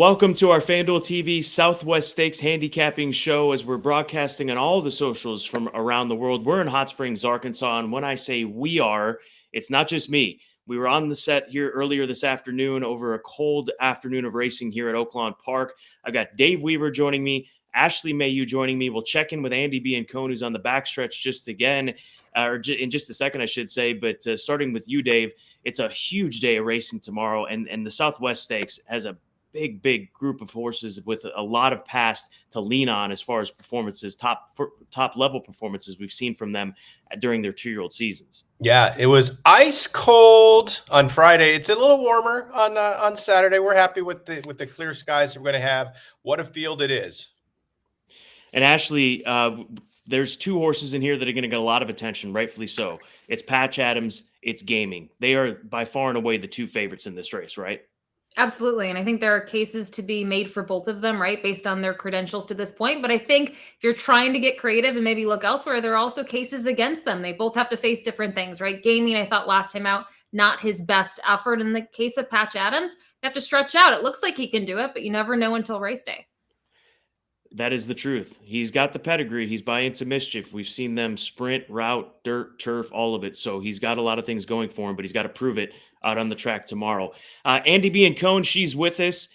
Welcome to our FanDuel TV Southwest Stakes handicapping show as we're broadcasting on all the socials from around the world. We're in Hot Springs, Arkansas, and when I say we are, it's not just me. We were on the set here earlier this afternoon over a cold afternoon of racing here at Oaklawn Park. I've got Dave Weaver joining me, Ashley Mailloux joining me. We'll check in with Andie Biancone, who's on the backstretch in just a second, I should say. But starting with you, Dave, it's a huge day of racing tomorrow, and the Southwest Stakes has a big group of horses with a lot of past to lean on as far as performances, top level performances we've seen from them during their 2-year-old seasons. Yeah, it was ice cold on Friday. It's a little warmer on Saturday. We're happy with the clear skies we're going to have. What a field it is. And Ashley, there's 2 horses in here that are going to get a lot of attention, rightfully so. It's Patch Adams, it's Gaming. They are by far and away the 2 favorites in this race, right? Absolutely. And I think there are cases to be made for both of them, right, based on their credentials to this point. But I think if you're trying to get creative and maybe look elsewhere, there are also cases against them. They both have to face different things, right? Gaming, I thought last time out, not his best effort. In the case of Patch Adams, you have to stretch out. It looks like he can do it, but you never know until race day. That is the truth. He's got the pedigree. He's by into mischief. We've seen them sprint, route, dirt, turf, all of it. So he's got a lot of things going for him, but he's got to prove it out on the track tomorrow. Andie Biancone, she's with us.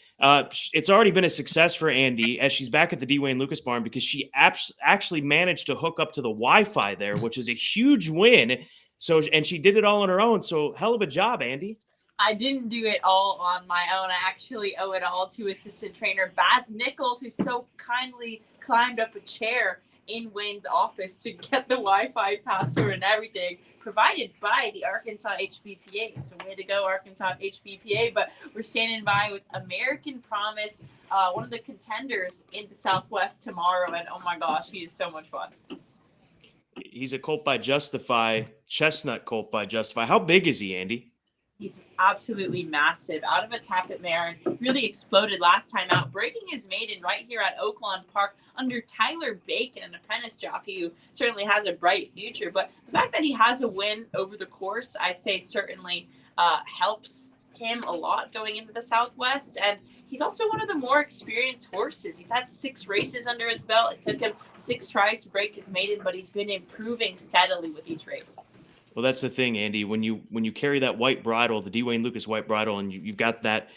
It's already been a success for Andie as she's back at the D. Wayne Lucas barn because she actually managed to hook up to the Wi-Fi there, which is a huge win. And she did it all on her own. So hell of a job, Andie. I didn't do it all on my own. I actually owe it all to assistant trainer Baz Nichols, who so kindly climbed up a chair in Wayne's office to get the Wi-Fi password and everything provided by the Arkansas HBPA. So way to go, Arkansas HBPA. But we're standing by with American Promise, one of the contenders in the Southwest tomorrow. And oh my gosh, he is so much fun. He's a colt by Justify, chestnut colt by Justify. How big is he, Andie? He's absolutely massive. Out of a tappet mare and really exploded last time out, breaking his maiden right here at Oaklawn Park under Tyler Bacon, an apprentice jockey who certainly has a bright future. But the fact that he has a win over the course, I say certainly helps him a lot going into the Southwest. And he's also one of the more experienced horses. He's had 6 races under his belt. It took him 6 tries to break his maiden, but he's been improving steadily with each race. Well, that's the thing, Andie. When you carry that white bridle, the D. Wayne Lucas white bridle, and you've got that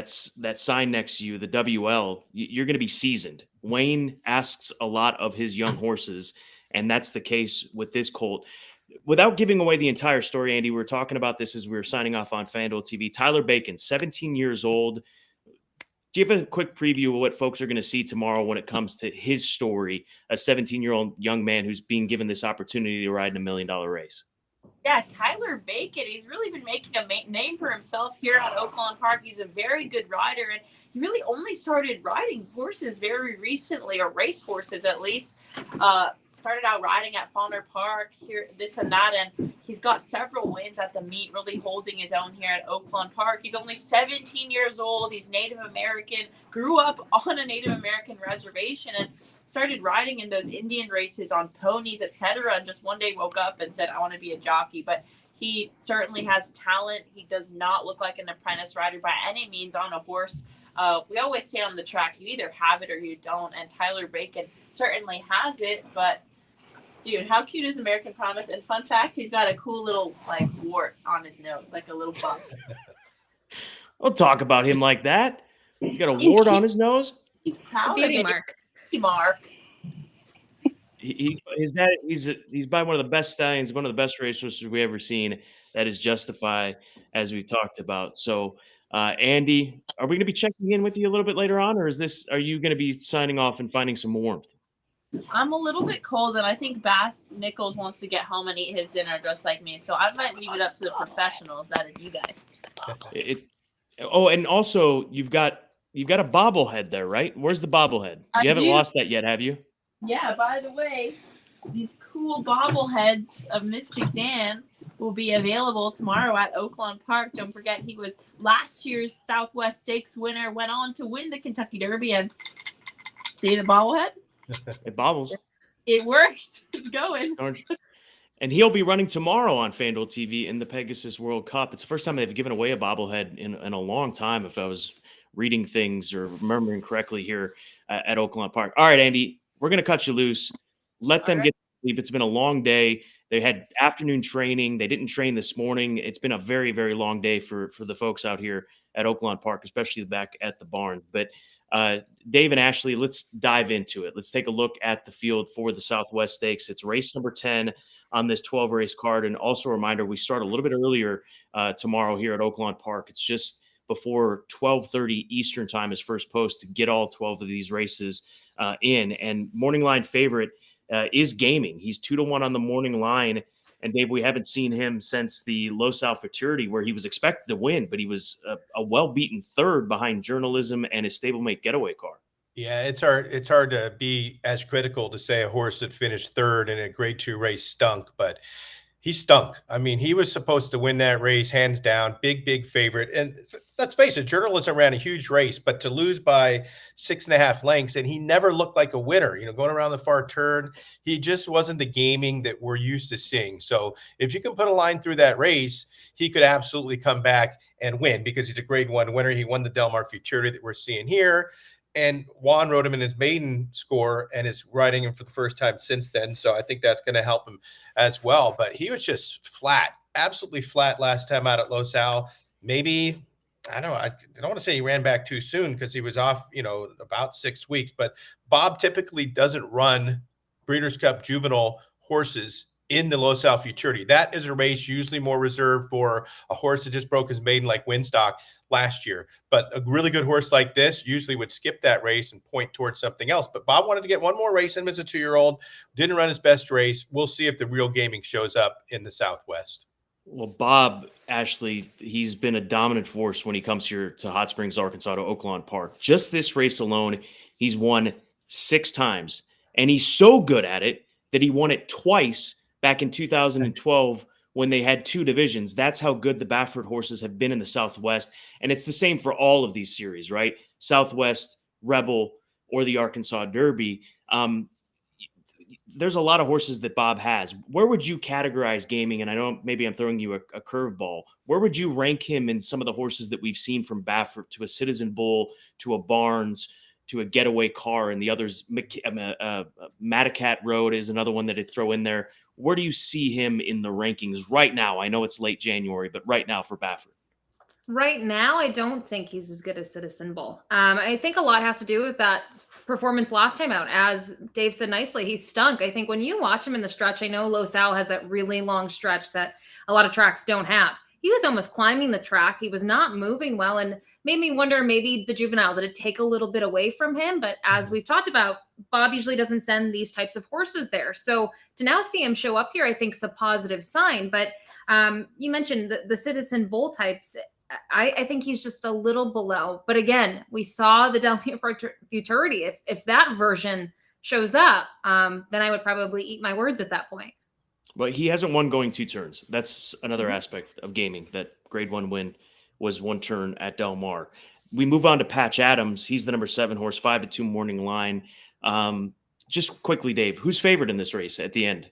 sign next to you, the WL, you're going to be seasoned. Wayne asks a lot of his young horses, and that's the case with this colt. Without giving away the entire story, Andie, we were talking about this as we were signing off on FanDuel TV. Tyler Bacon, 17 years old. Do you have a quick preview of what folks are going to see tomorrow when it comes to his story, a 17-year-old young man who's being given this opportunity to ride in $1 million race? Yeah, Tyler Bacon, he's really been making a name for himself here at Oaklawn Park. He's a very good rider, and he really only started riding horses very recently, or race horses at least. Started out riding at Fauner Park, here, this and that, and he's got several wins at the meet, really holding his own here at Oaklawn Park. He's only 17 years old. He's Native American, grew up on a Native American reservation, and started riding in those Indian races on ponies, etc. And just one day woke up and said, I want to be a jockey. But he certainly has talent. He does not look like an apprentice rider by any means on a horse. We always say on the track, you either have it or you don't, and Tyler Bacon certainly has it. But dude, how cute is American Promise? And fun fact, he's got a cool little wart on his nose, like a little bump. Don't talk about him like that. He's got a wart on his nose. He's proud It's a beauty of it. mark. Mark. His dad. He's by one of the best stallions, one of the best racehorses we ever seen. That is Justify, as we talked about. So, Andie, are we going to be checking in with you a little bit later on, or are you going to be signing off and finding some warmth? I'm a little bit cold, and I think Baz Nichols wants to get home and eat his dinner just like me. So I might leave it up to the professionals. That is you guys. And also you've got a bobblehead there, right? Where's the bobblehead? You haven't lost that yet, have you? Yeah. By the way, these cool bobbleheads of Mystic Dan will be available tomorrow at Oaklawn Park. Don't forget, he was last year's Southwest Stakes winner. Went on to win the Kentucky Derby, and see the bobblehead. It bobbles. It works. It's going. And he'll be running tomorrow on FanDuel TV in the Pegasus World Cup. It's the first time they've given away a bobblehead in a long time, if I was reading things or remembering correctly here at Oakland Park. All right, Andie, we're going to cut you loose. Let them Okay. get sleep. It's been a long day. They had afternoon training. They didn't train this morning. It's been a very, very long day for the folks out here at Oakland Park, especially back at the barns. But Dave and Ashley, let's dive into it. Let's take a look at the field for the Southwest Stakes. It's race number 10 on this 12 race card. And also a reminder, we start a little bit earlier tomorrow here at Oakland Park. It's just before 12:30 Eastern time is first post to get all 12 of these races in. And morning line favorite is Gaming. He's 2-1 on the morning line. And Dave, we haven't seen him since the Los Al Futurity, where he was expected to win, but he was a well-beaten third behind Journalism and his stablemate Getaway Car. Yeah, it's hard to be as critical to say a horse that finished third in a grade 2 race stunk, but he stunk. I mean, he was supposed to win that race hands down, big favorite. And let's face it, Journalism ran a huge race, but to lose by 6.5 lengths, and he never looked like a winner, going around the far turn, he just wasn't the Gaming that we're used to seeing. So if you can put a line through that race, he could absolutely come back and win because he's a grade 1 winner. He won the Del Mar Futurity that we're seeing here. And Juan rode him in his maiden score and is riding him for the first time since then. So I think that's going to help him as well. But he was just flat, absolutely flat last time out at Los Al. Maybe, I don't know, I don't want to say he ran back too soon because he was off, about 6 weeks. But Bob typically doesn't run Breeders' Cup juvenile horses in the Los Al Futurity. That is a race usually more reserved for a horse that just broke his maiden like Winstock last year. But a really good horse like this usually would skip that race and point towards something else. But Bob wanted to get one more race in him as a 2-year-old, didn't run his best race. We'll see if the real Gaming shows up in the Southwest. Well, Bob, Ashley, he's been a dominant force when he comes here to Hot Springs, Arkansas, to Oakland Park. Just this race alone, he's won 6 times. And he's so good at it that he won it twice back in 2012 when they had 2 divisions. That's how good the Baffert horses have been in the Southwest. And it's the same for all of these series, right? Southwest, Rebel, or the Arkansas Derby. There's a lot of horses that Bob has. Where would you categorize Gaming? And I know maybe I'm throwing you a curveball. Where would you rank him in some of the horses that we've seen from Baffert to a Citizen Bull, to a Barnes, to a Getaway Car, and the others? Matacat Road is another one that I'd throw in there. Where do you see him in the rankings right now? I know it's late January, but right now for Baffert. Right now, I don't think he's as good as Citizen Bull. I think a lot has to do with that performance last time out. As Dave said nicely, he stunk. I think when you watch him in the stretch, I know Los Al has that really long stretch that a lot of tracks don't have. He was almost climbing the track. He was not moving well, and made me wonder, maybe the juvenile, did it take a little bit away from him? But as we've talked about, Bob usually doesn't send these types of horses there. So to now see him show up here, I think is a positive sign. But you mentioned the Citizen Bull types. I think he's just a little below. But again, we saw the Del Mar Futurity. If that version shows up, then I would probably eat my words at that point. But he hasn't won going 2 turns. That's another aspect of Gaming. That grade 1 win was 1 turn at Del Mar. We move on to Patch Adams. He's the number 7 horse, 5-2 morning line. Just quickly, Dave, who's favored in this race at the end?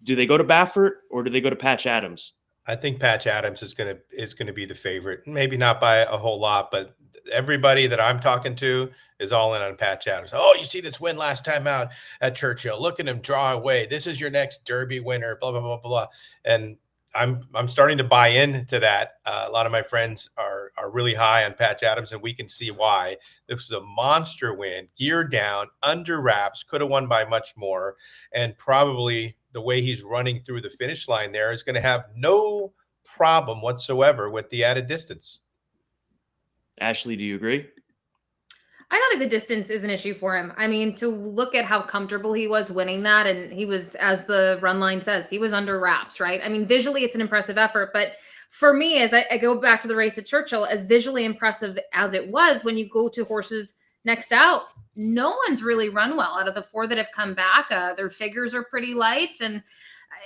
Do they go to Baffert or do they go to Patch Adams? I think Patch Adams is gonna be the favorite. Maybe not by a whole lot, but everybody that I'm talking to is all in on Patch Adams. Oh, you see this win last time out at Churchill. Look at him draw away. This is your next Derby winner. Blah blah blah blah. And I'm starting to buy into that. A lot of my friends are really high on Patch Adams, and we can see why. This was a monster win, gear down, under wraps. Could have won by much more, and probably the way he's running through the finish line there is going to have no problem whatsoever with the added distance. Ashley, do you agree? I don't think the distance is an issue for him. I mean, to look at how comfortable he was winning that, and he was, as the run line says, he was under wraps, right? I mean, visually, it's an impressive effort. But for me, as I go back to the race at Churchill, as visually impressive as it was, when you go to horses next out, no one's really run well out of the 4 that have come back. Their figures are pretty light, and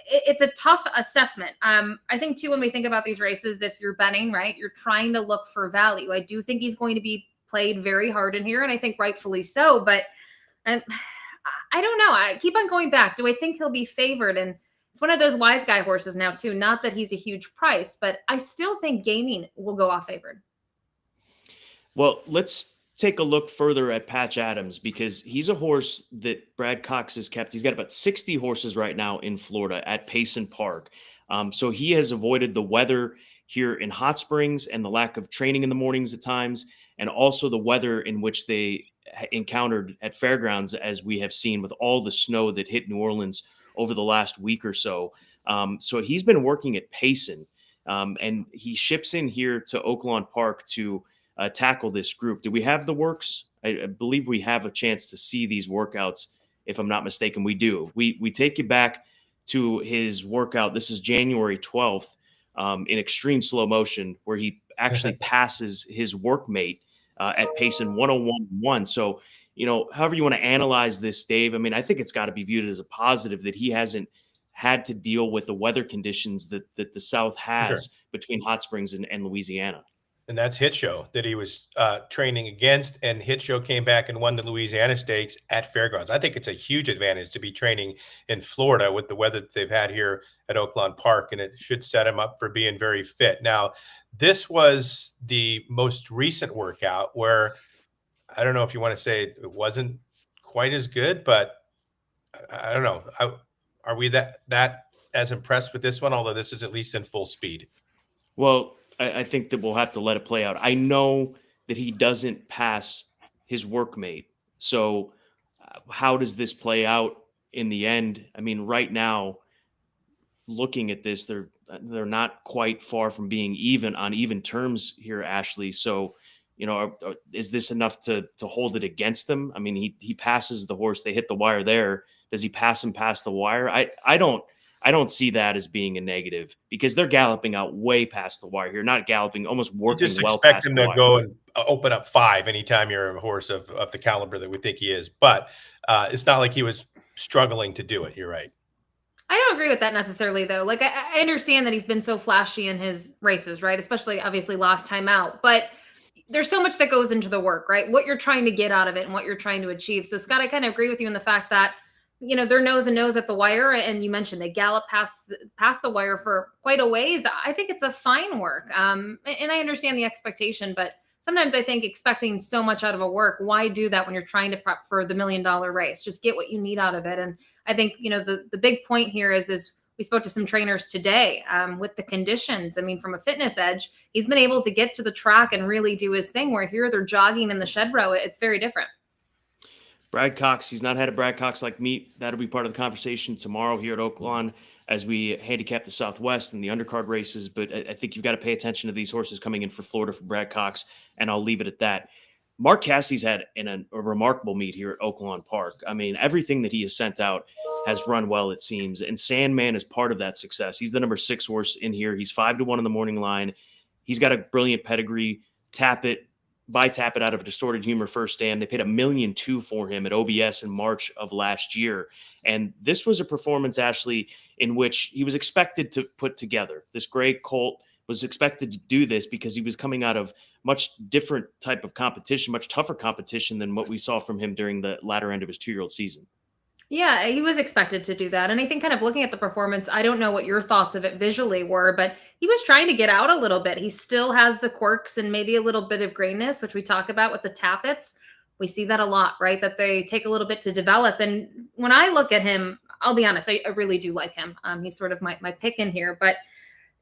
it's a tough assessment. I think, too, when we think about these races, if you're betting, right, you're trying to look for value. I do think he's going to be played very hard in here, and I think rightfully so. But I don't know. I keep on going back. Do I think he'll be favored? And it's one of those wise guy horses now, too. Not that he's a huge price, but I still think Gaming will go off favored. Well, let's take a look further at Patch Adams because he's a horse that Brad Cox has kept. He's got about 60 horses right now in Florida at Payson Park. So he has avoided the weather here in Hot Springs and the lack of training in the mornings at times, and also the weather in which they encountered at fairgrounds, as we have seen with all the snow that hit New Orleans over the last week or so. So he's been working at Payson, and he ships in here to Oaklawn Park to tackle this group. Do we have the works? I believe we have a chance to see these workouts. If I'm not mistaken, we do. We take you back to his workout. This is January 12th in extreme slow motion, where he actually passes his workmate at Payson 101.1. So, however you want to analyze this, Dave, I mean, I think it's got to be viewed as a positive that he hasn't had to deal with the weather conditions that the South has Sure. between Hot Springs and Louisiana. And that's Hit Show that he was training against. And Hit Show came back and won the Louisiana Stakes at Fairgrounds. I think it's a huge advantage to be training in Florida with the weather that they've had here at Oaklawn Park, and it should set him up for being very fit. Now, this was the most recent workout where I don't know if you want to say it wasn't quite as good, but I don't know. Are we that as impressed with this one? Although this is at least in full speed. Well, I think that we'll have to let it play out. I know that he doesn't pass his workmate. So how does this play out in the end? I mean, right now, looking at this, they're not quite far from being even on even terms here, Ashley. So, is this enough to hold it against them? I mean, he passes the horse, they hit the wire there. Does he pass him past the wire? I don't see that as being a negative because they're galloping out way past the wire here, not galloping, almost You working just well expect past him the to wire. go and open up 5 anytime you're a horse of the caliber that we think he is. But it's not like he was struggling to do it. You're right. I don't agree with that necessarily, though. Like, I understand that he's been so flashy in his races, right? Especially, obviously, last time out. But there's so much that goes into the work, right? What you're trying to get out of it and what you're trying to achieve. So, Scott, I kind of agree with you in the fact that, they're nose and nose at the wire. And you mentioned they gallop past the wire for quite a ways. I think it's a fine work. And I understand the expectation, but sometimes I think expecting so much out of a work, why do that when you're trying to prep for the $1 million race? Just get what you need out of it. And I think, the big point here is we spoke to some trainers today with the conditions. I mean, from a fitness edge, he's been able to get to the track and really do his thing, where here they're jogging in the shed row. It's very different. Brad Cox, he's not had a Brad Cox like meet. That'll be part of the conversation tomorrow here at Oaklawn as we handicap the Southwest and the undercard races. But I think you've got to pay attention to these horses coming in for Florida for Brad Cox, and I'll leave it at that. Mark Cassie's had a remarkable meet here at Oaklawn Park. I mean, everything that he has sent out has run well, it seems. And Sandman is part of that success. He's the number 6 horse in here. He's 5-1 in the morning line. He's got a brilliant pedigree. Tap It out of Distorted Humor first stand. They paid $1.2 million for him at OBS in March of last year. And this was a performance, Ashley, in which he was expected to put together. This gray colt was expected to do this because he was coming out of much different type of competition, much tougher competition than what we saw from him during the latter end of his 2-year-old season. Yeah, he was expected to do that. And I think kind of looking at the performance, I don't know what your thoughts of it visually were, but he was trying to get out a little bit. He still has the quirks and maybe a little bit of grayness, which we talk about with the tappets. We see that a lot, right? That they take a little bit to develop. And when I look at him, I'll be honest, I really do like him. He's sort of my pick in here, but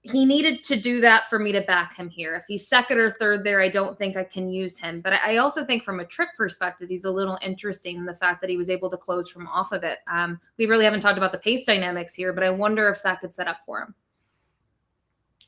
he needed to do that for me to back him here. If he's second or third there, I don't think I can use him. But I also think from a trip perspective, he's a little interesting in the fact that he was able to close from off of it. We really haven't talked about the pace dynamics here, but I wonder if that could set up for him.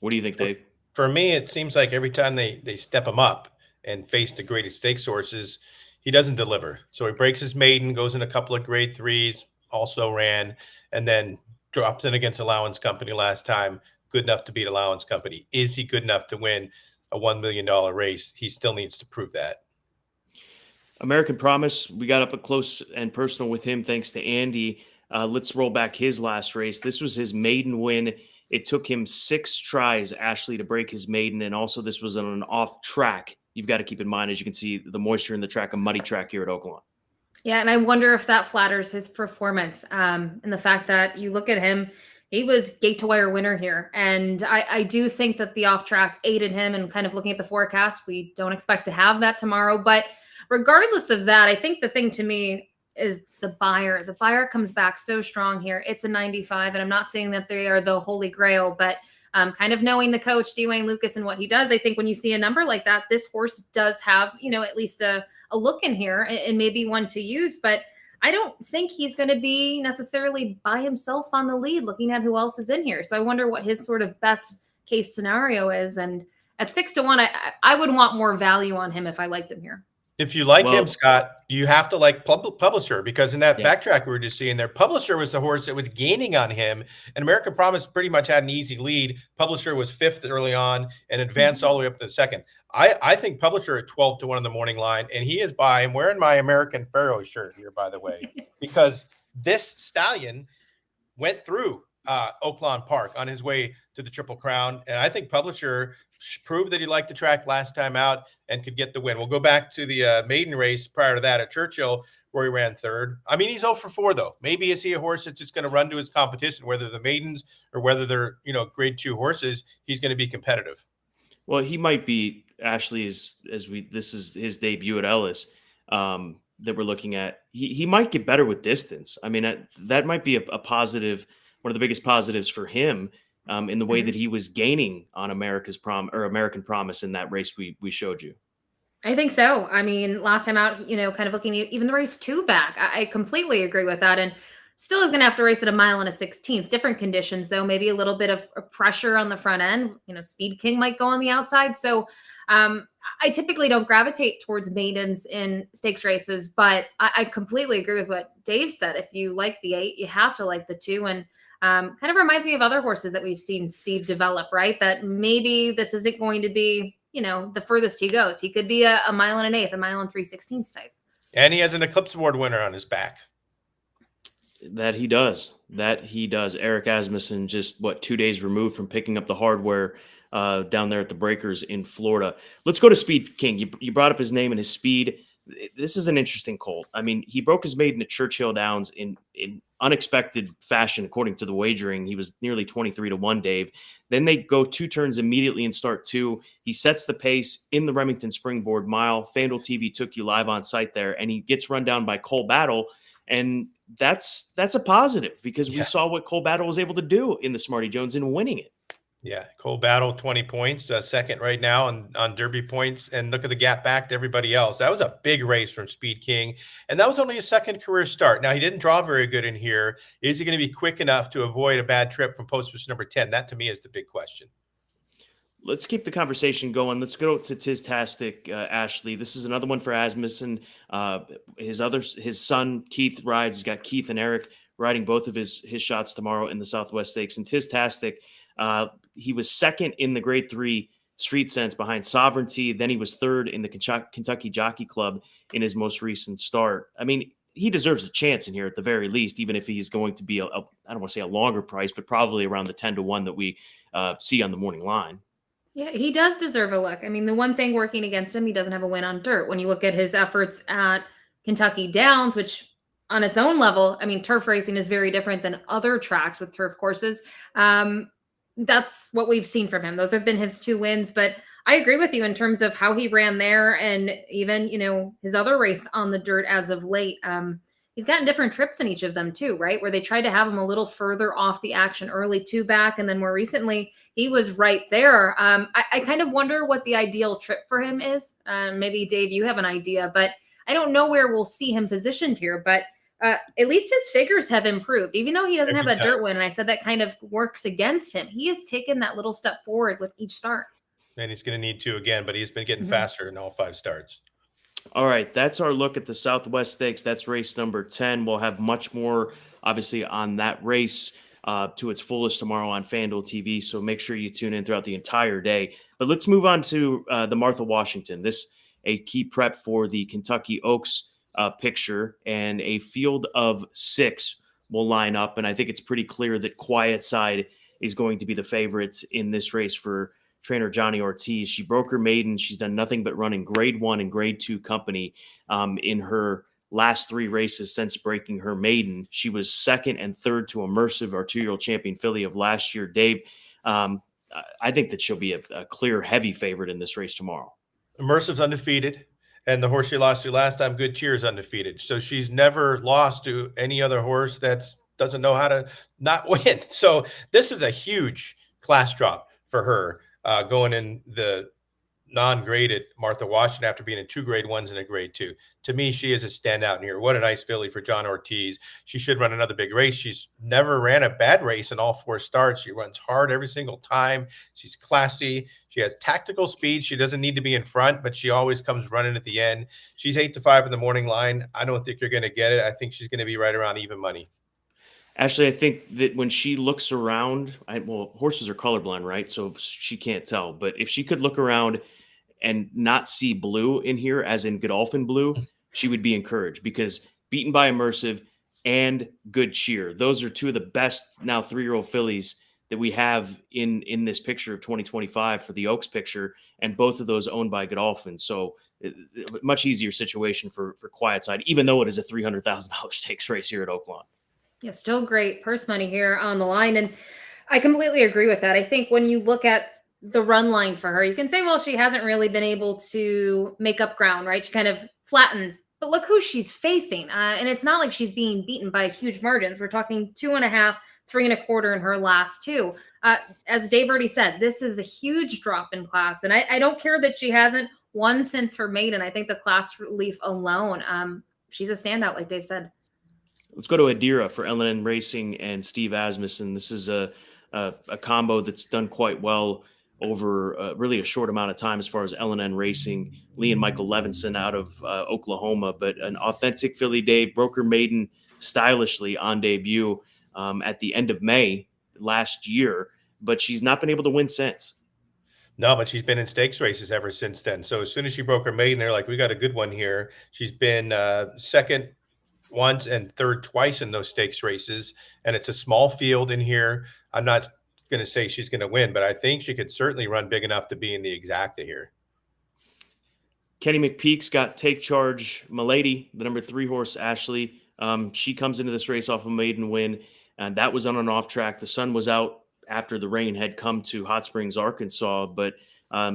What do you think, Dave? For me, it seems like every time they step him up and face the greatest stakes horses, he doesn't deliver. So he breaks his maiden, goes in a couple of grade 3s, also ran, and then drops in against Allowance Company last time. Good enough to beat Allowance Company. Is he good enough to win a $1 million race? He still needs to prove that. American Promise, we got up close and personal with him thanks to Andie. Let's roll back his last race. This was his maiden win. It took him 6 tries, Ashley, to break his maiden, and also this was on an off track. You've got to keep in mind, as you can see, the moisture in the track, a muddy track here at Oaklawn. Yeah, and I wonder if that flatters his performance. And the fact that you look at him, He was gate to wire winner here. And I do think that the off track aided him, and kind of looking at the forecast, we don't expect to have that tomorrow. But regardless of that, I think the thing to me is the buyer. The buyer comes back so strong here. It's a 95. And I'm not saying that they are the holy grail, but kind of knowing the coach, Dwayne Lucas, and what he does, I think when you see a number like that, this horse does have, at least a look in here, and maybe one to use. But I don't think he's going to be necessarily by himself on the lead, looking at who else is in here. So I wonder what his sort of best case scenario is. And at 6-1, I would want more value on him if I liked him here. If you like him, Scott, you have to like Publisher, because in that backtrack we were just seeing there, Publisher was the horse that was gaining on him, and American Promise pretty much had an easy lead. Publisher was 5th early on and advanced all the way up to the 2nd. I think Publisher at 12-1 in the morning line, and he is by. I'm wearing my American Pharaoh shirt here, by the way, because this stallion went through Oaklawn Park on his way to the Triple Crown, and I think Publisher proved that he liked the track last time out and could get the win. We'll go back to the maiden race prior to that at Churchill, where he ran 3rd. I mean, he's 0 for 4 though. Maybe is he a horse that's just going to run to his competition, whether the maidens or whether they're grade 2 horses? He's going to be competitive. Well, he might be, Ashley, this is his debut at Ellis that we're looking at. He might get better with distance. I mean, that might be a positive, one of the biggest positives for him. In the way that he was gaining on American Promise in that race we showed you. I think so. I mean, last time out, kind of looking at even the race 2 back, I completely agree with that. And still is going to have to race at 1 mile and a 16th. Different conditions, though. Maybe a little bit of pressure on the front end. Speed King might go on the outside. So I typically don't gravitate towards maidens in stakes races, but I completely agree with what Dave said. If you like the 8, you have to like the 2. And kind of reminds me of other horses that we've seen Steve develop, right? That maybe this isn't going to be, the furthest he goes. He could be a 1 mile and an 1/8, 1 mile and 3/16 type. And he has an Eclipse Award winner on his back. That he does. Eric Asmussen, just 2 days removed from picking up the hardware down there at the Breakers in Florida. Let's go to Speed King. You brought up his name and his speed. This is an interesting colt. I mean, he broke his maiden at Churchill Downs in unexpected fashion, according to the wagering. He was nearly 23-1, Dave. Then they go 2 turns immediately in start 2. He sets the pace in the Remington Springboard Mile. FanDuel TV took you live on site there, and he gets run down by Cole Battle. And that's a positive, because we saw what Cole Battle was able to do in the Smarty Jones in winning it. Yeah, Cole Battle, 20 points, 2nd right now on Derby points, and look at the gap back to everybody else. That was a big race from Speed King, and that was only his 2nd career start. Now, he didn't draw very good in here. Is he going to be quick enough to avoid a bad trip from post position number 10? That, to me, is the big question. Let's keep the conversation going. Let's go to Tistastic, Ashley. This is another one for Asmussen. His son, Keith, rides. He's got Keith and Eric riding both of his shots tomorrow in the Southwest Stakes. And Tistastic, he was 2nd in the grade 3 Street Sense behind Sovereignty. Then he was 3rd in the Kentucky Jockey Club in his most recent start. I mean, he deserves a chance in here at the very least, even if he's going to be I don't want to say a longer price, but probably around the 10-1 that we see on the morning line. Yeah, he does deserve a look. I mean, the one thing working against him, he doesn't have a win on dirt. When you look at his efforts at Kentucky Downs, which on its own level, I mean, turf racing is very different than other tracks with turf courses. That's what we've seen from him. Those have been his 2 wins, but I agree with you in terms of how he ran there, and even, his other race on the dirt as of late. He's gotten different trips in each of them too, right? Where they tried to have him a little further off the action early, 2 back. And then more recently, he was right there. I kind of wonder what the ideal trip for him is. Maybe Dave, you have an idea, but I don't know where we'll see him positioned here, but at least his figures have improved, even though he doesn't have that dirt win. And I said that kind of works against him. He has taken that little step forward with each start. And he's going to need to again, but he's been getting faster in all 5 starts. All right, that's our look at the Southwest Stakes. That's race number 10. We'll have much more, obviously, on that race to its fullest tomorrow on FanDuel TV, so make sure you tune in throughout the entire day. But let's move on to the Martha Washington. This a key prep for the Kentucky Oaks picture, and a field of 6 will line up, and I think it's pretty clear that Quiet Side is going to be the favorites in this race for trainer Johnny Ortiz. She broke her maiden. She's done nothing but running grade 1 and grade 2 company in her last 3 races since breaking her maiden. She was second and third to Immersive, our 2-year-old champion filly of last year. Dave, I think that she'll be a clear heavy favorite in this race tomorrow. Immersive's undefeated, and the horse she lost to last time, Good Cheer, is undefeated. So she's never lost to any other horse that doesn't know how to not win. So this is a huge class drop for her going in the non-graded Martha Washington after being in 2 grade 1s and a grade 2. To me, she is a standout in here. What a nice filly for John Ortiz. She should run another big race. She's never ran a bad race in all 4 starts. She runs hard every single time. She's classy. She has tactical speed. She doesn't need to be in front, but she always comes running at the end. She's 8-5 in the morning line. I don't think you're going to get it. I think she's going to be right around even money. Actually, I think that when she looks around, well, horses are colorblind, right? So she can't tell. But if she could look around and not see blue in here, as in Godolphin blue, she would be encouraged, because Beaten by Immersive and Good Cheer, those are 2 of the best now 3-year-old fillies that we have in this picture of 2025 for the Oaks picture, and both of those owned by Godolphin. So much easier situation for Quiet Side, even though it is a $300,000 stakes race here at Oaklawn. Yeah, still great purse money here on the line. And I completely agree with that. I think when you look at the run line for her, you can say, well, she hasn't really been able to make up ground, right? She kind of flattens, but look who she's facing. And it's not like she's being beaten by huge margins. We're talking 2.5, 3.25 in her last 2. As Dave already said, this is a huge drop in class. And I don't care that she hasn't won since her maiden. I think the class relief alone, she's a standout, like Dave said. Let's go to Adira for L&N Racing and Steve Asmussen. This is a combo that's done quite well over really a short amount of time as far as L&N Racing. Lee and Michael Levinson out of Oklahoma, but an authentic filly, Dave, broke her maiden stylishly on debut at the end of May last year, but she's not been able to win since. No, but she's been in stakes races ever since then. So as soon as she broke her maiden, they're like, we got a good one here. She's been second once and third twice in those stakes races, and it's a small field in here. I'm not going to say she's going to win, but I think she could certainly run big enough to be in the exacta here. Kenny McPeak's got Take Charge Milady, the number 3 horse, Ashley. She comes into this race off a maiden win, and that was on an off track. The sun was out after the rain had come to Hot Springs, Arkansas, but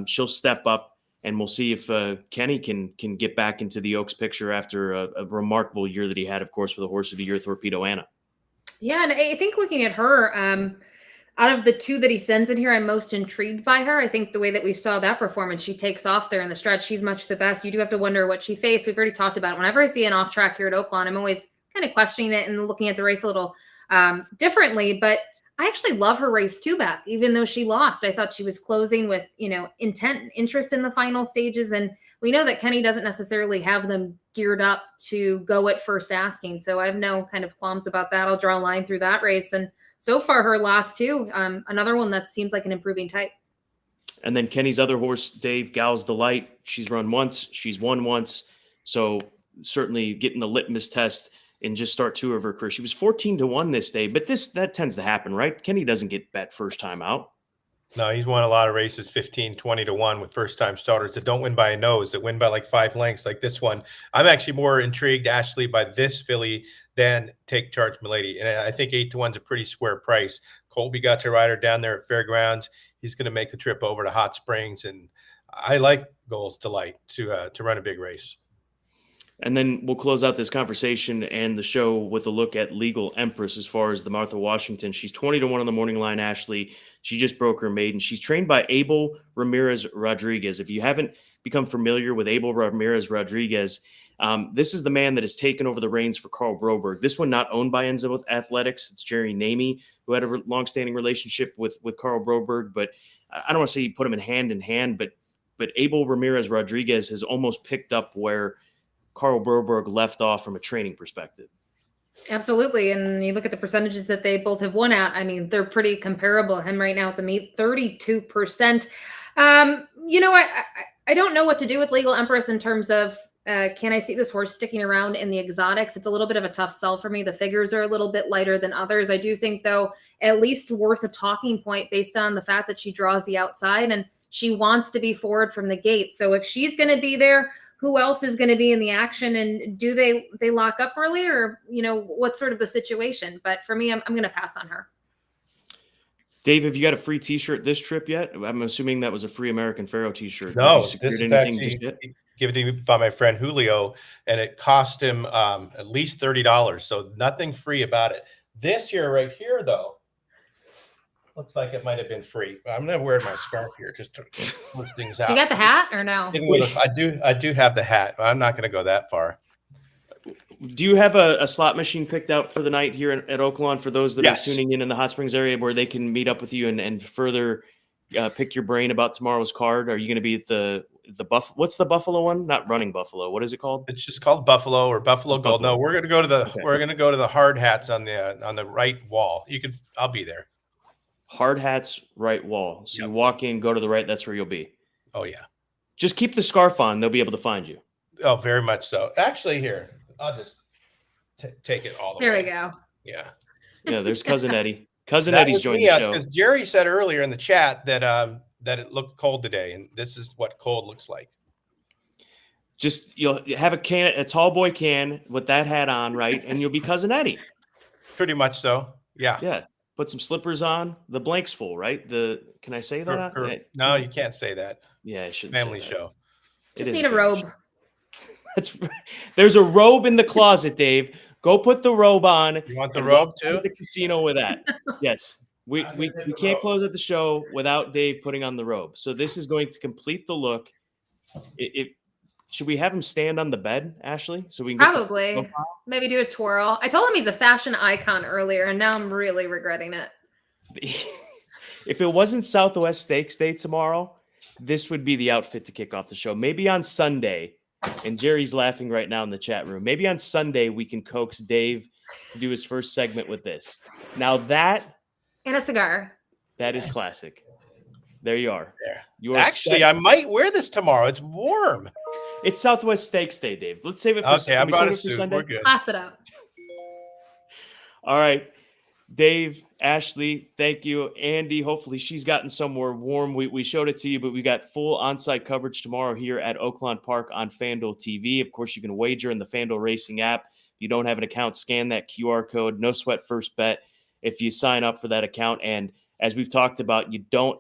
she'll step up, and we'll see if Kenny can get back into the Oaks picture after a remarkable year that he had, of course, with a horse of the year, Torpedo Anna. Yeah, and I think looking at her, out of the 2 that he sends in here, I'm most intrigued by her. I think the way that we saw that performance, she takes off there in the stretch. She's much the best. You do have to wonder what she faced. We've already talked about it. Whenever I see an off track here at Oaklawn, I'm always kind of questioning it and looking at the race a little differently. But I actually love her race 2 back, even though she lost. I thought she was closing with, intent and interest in the final stages. And we know that Kenny doesn't necessarily have them geared up to go at first asking. So I have no kind of qualms about that. I'll draw a line through that race. And so far, her last 2, another one that seems like an improving type. And then Kenny's other horse, Dave, Gal's Delight. She's run once. She's won once. So certainly getting the litmus test in just start 2 of her career. She was 14-1 this day, but that tends to happen, right? Kenny doesn't get bet first time out. No, he's won a lot of races 15, 20-1 with first-time starters that don't win by a nose, that win by like 5 lengths like this one. I'm actually more intrigued, Ashley, by this filly than Take Charge Milady. And I think 8-1 is a pretty square price. Colby got to ride her down there at Fairgrounds. He's going to make the trip over to Hot Springs. And I like Goals Delight to run a big race. And then we'll close out this conversation and the show with a look at Legal Empress as far as the Martha Washington. She's 20-1 on the morning line, Ashley. She just broke her maiden. She's trained by Abel Ramirez Rodriguez. If you haven't become familiar with Abel Ramirez Rodriguez, this is the man that has taken over the reins for Carl Broberg. This one not owned by Enzo Athletics. It's Jerry Namey, who had a longstanding relationship with Carl Broberg. But I don't want to say he put him in hand, but Abel Ramirez Rodriguez has almost picked up where Carl Broberg left off from a training perspective. Absolutely. And you look at the percentages that they both have won at. I mean, they're pretty comparable. Him right now at the meet, 32%. I don't know what to do with Legal Empress in terms of can I see this horse sticking around in the exotics? It's a little bit of a tough sell for me. The figures are a little bit lighter than others. I do think, though, at least worth a talking point based on the fact that she draws the outside and she wants to be forward from the gate. So if she's going to be there, who else is going to be in the action, and do they lock up early, or what's sort of the situation? But for me, I'm going to pass on her. Dave, have you got a free T-shirt this trip yet? I'm assuming that was a free American Pharoah T-shirt. Have you No, secured this is anything just actually yet? given to me by my friend Julio, and it cost him at least $30. So nothing free about it. This here, right here, though, looks like it might have been free. I'm gonna wear my scarf here just to push things out. You got the hat or no? I do have the hat. I'm not gonna go that far. Do you have a slot machine picked out for the night here at Oaklawn for those that Yes. are tuning in the Hot Springs area where they can meet up with you and further pick your brain about tomorrow's card? Are you going to be at the what's the Buffalo one? Not Running Buffalo. What is it called? It's just called Buffalo or Buffalo Just Gold. Buffalo. No, we're gonna go to the Okay. we're gonna go to the hard hats on the right wall. I'll be there. Hard hats, right wall. So Yep. you walk in, go to the right. That's where you'll be. Oh yeah. Just keep the scarf on. They'll be able to find you. Oh, very much so. Actually, here, I'll just take it all the There way. we go. Yeah. Yeah, there's Cousin Eddie. Cousin That Eddie's was joined me, the show. because Jerry said earlier in the chat that it looked cold today, and this is what cold looks like. Just you'll have a tall boy can with that hat on, right? And you'll be Cousin Eddie. Pretty much so. Yeah. Yeah. Put some slippers on. The blank's full, right? Can I say that? No, you can't say that. Yeah, I shouldn't. Family say that. show. It Just is need a family robe. show. There's a robe in the closet, Dave. Go put the robe on. You want the and robe walk out too? of the casino with that. Yes. We can't close at the show without Dave putting on the robe. So this is going to complete the look. Should we have him stand on the bed, Ashley? So we can get Probably. Maybe do a twirl. I told him he's a fashion icon earlier, and now I'm really regretting it. If it wasn't Southwest Steaks Day tomorrow, this would be the outfit to kick off the show. Maybe on Sunday, and Jerry's laughing right now in the chat room. Maybe on Sunday we can coax Dave to do his first segment with this. Now that And a cigar. that is classic. There you are. There. You are Actually, set. I might wear this tomorrow. It's warm. It's Southwest Steaks Day, Dave. Let's save it for Okay, I can we brought save a it for suit. Sunday. We're good. Pass it up. All right. Dave, Ashley, thank you. Andie, hopefully she's gotten somewhere warm. We showed it to you, but we got full on-site coverage tomorrow here at Oaklawn Park on FanDuel TV. Of course, you can wager in the FanDuel Racing app. If you don't have an account, scan that QR code. No sweat first bet if you sign up for that account. And as we've talked about, you don't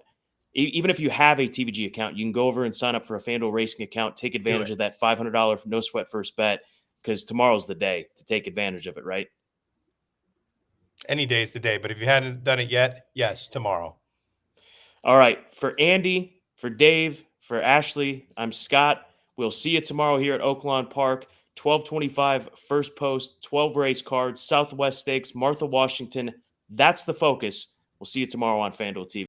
even if you have a TVG account, you can go over and sign up for a FanDuel Racing account. Take advantage of that $500 no sweat first bet, because tomorrow's the day to take advantage of it, right? Any day's the day, but if you hadn't done it yet, yes, tomorrow. All right. For Andie, for Dave, for Ashley, I'm Scott. We'll see you tomorrow here at Oaklawn Park. 12:25 first post, 12 race cards, Southwest Stakes, Martha Washington. That's the focus. We'll see you tomorrow on FanDuel TV.